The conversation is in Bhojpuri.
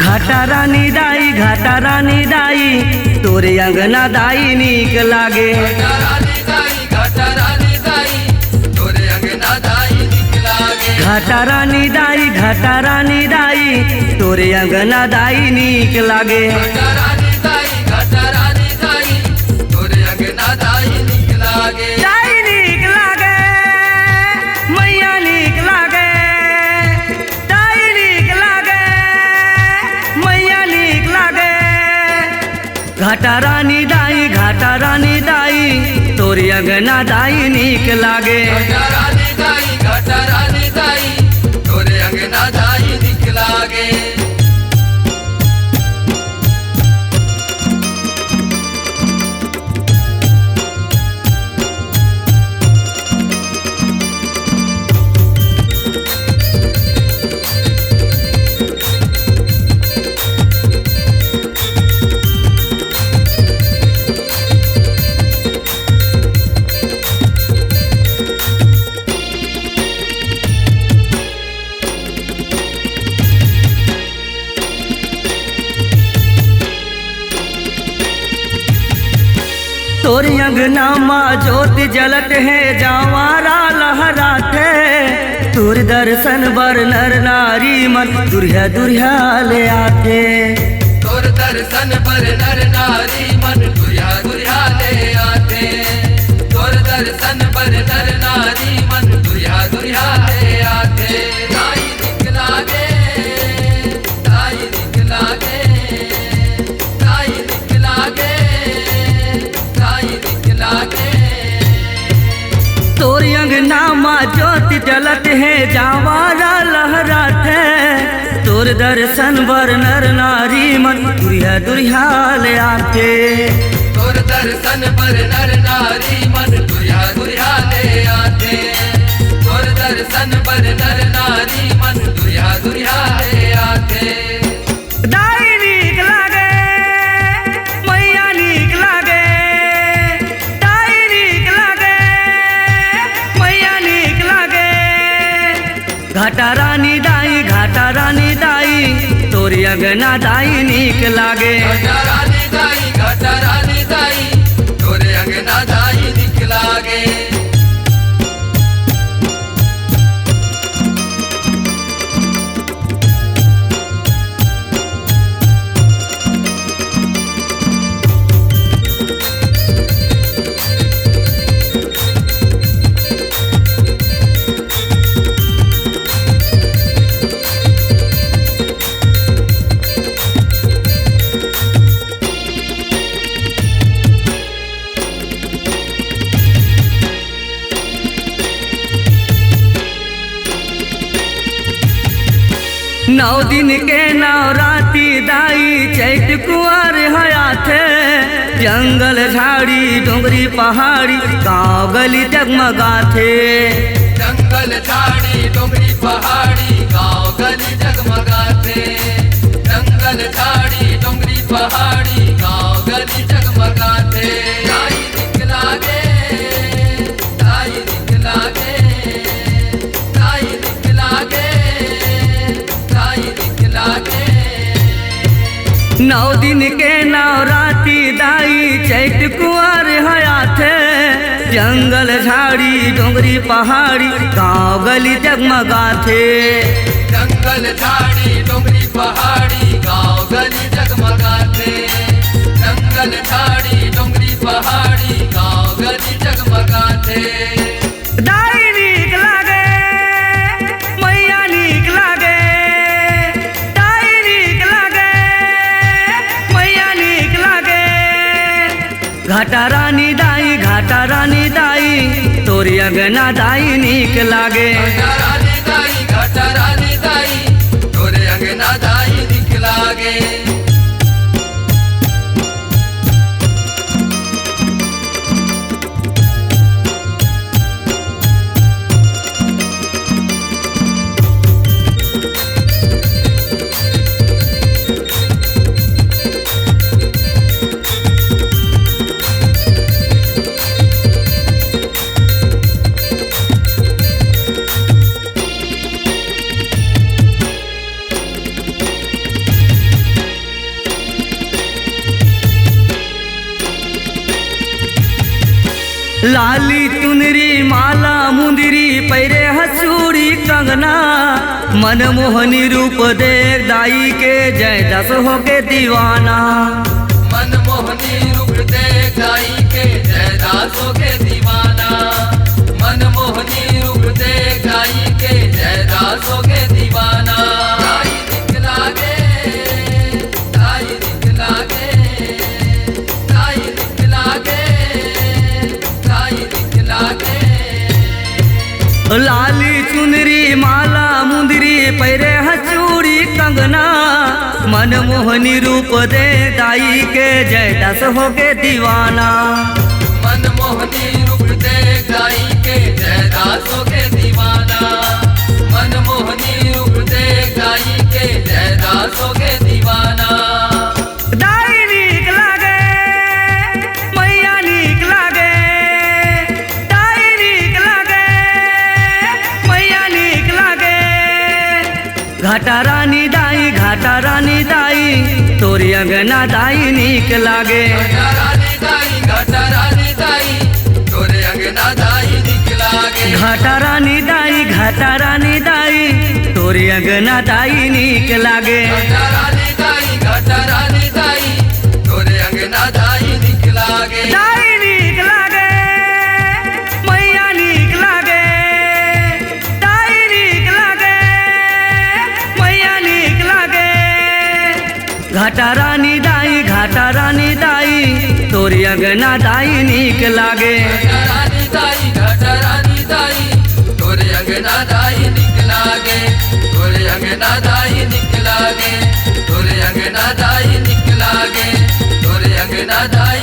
घाटा रानी दाई तोरे अंगना दाई नीक लागे। घाटा रानी दाई तोरे अंगना दाई नीक लागे। घाटा रानी दाई तोरे अंगना दाई नीक लागे। घाटा रानी दाई तोरे अंगना दाई नीक लागे। दाई नीक लागे मैया नीक लागे। दाई नीक लागे मैया नीक लागे। घाटा रानी दाई तोरे अंगना दाई नीक लागे। घाटा रानी दाई तोरे अंगना दाई नीक लागे। तोर अंगना माँ ज्योत जलत है जवारा लहराते। तोर दर्शन बर नर नारी मन दुरिया दुरिया ले आते। तोर दर्शन पर नर नारी मन दुरिया दुरिया ले आते। तोर दर्शन पर नर नारी मन दुरिया दुरिया ले आते। दाई नीक लागे दाई नीक लागे। दाई नीक लागे दाई नीक लागे। तोर अंगना माँ ज्योत जलत है जवारा लहराते। तोर दर्शन बर नर नारी मन दुरिया दुरिया ले आते। तोर दर्शन पर नर नारी मन दुरिया दुरिया ले आते। तोर दर्शन पर नर नारी मन दुरिया दुरिया ले आते। दाई नीक लागे मैया नीक लागे। दाई नीक लागे मैया नीक लागे। घाटा रानी दाई तोरे अंगना दाई नीक लागे। घाटा रानी दाई तोरे अंगना दाई नीक लागे। नौ दिन के नवराती दाई चैत कुंवर हयाथे। जंगल झाड़ी डोंगरी पहाड़ी गाँव गली जगमगाथे। जंगल झाड़ी डोंगरी पहाड़ी गाँव गली जगमगाथे। जंगल झाड़ी डोंगरी पहाड़ी गाँव गली जगमगाथे। दाई नीक लागे दाई नीक लागे। दाई नीक लागे दाई नीक लागे। नौ दिन के नवराती दाई चैत कुंवर हयाथे। जंगल झाड़ी डोंगरी पहाड़ी गाँव गली जगमगाथे। जंगल झाड़ी डोंगरी पहाड़ी गाँव गली जगमगाथे। जंगल झाड़ी डोंगरी पहाड़ी गाँव गली जगमगाथे। दाई नीक लागे मैया नीक लागे। दाई नीक लागे मैया नीक लागे। घाटा रानी दाई तोरे अंगना दाई नीक लागे। घाटा रानी दाई तोरे अंगना दाई नीक लागे। लाली चुनरी माला मुंदरी पैरे हसूरी कंगना मनमोहनी रूप देख दाई के जय दस हो के दीवाना मनमोहनी रूप देख दाई के जय दासों के दीवाना मनमोहनी रूप देख दाई के जय दासों के दीवाना दाई दिखला गे दाई दिखला गे दाई दिखला गे दाई दिखला गे लाली चुनरी माला मुंदरी पैरे हचूरी कंगना मनमोहनी रूप दे दाई के जय दस हो के दीवाना मनमोहनी रूप देख दाई के जय दासों के दीवाना मनमोहनी रूप देख दाई के जय दासों के दीवाना दाई नीक लागे मैया नीक लागे दाई नीक लागे मैया नीक लागे घाटा रानी दाई तोरी अंगना दाई नीक लागे घटा रानी दाई तोरे अंगना दाई निकला गे घाटा रानी दाई तोरी अंगना दाई नीक लागे घटा रानी दाई तोरे अंगना दाई निकला गे दाई नीक लागे मैया नीक लागे दाई नीक लागे मैया नीक लागे घाटा रानी दाई तोरी अंगना दाई नीक लागे घटा रानी दाई तोरे अंगना दाई निकला गे तोरे अंगना दाई निकला गे तोरे अंगना दाई निकला गे तोरे अंगना दाई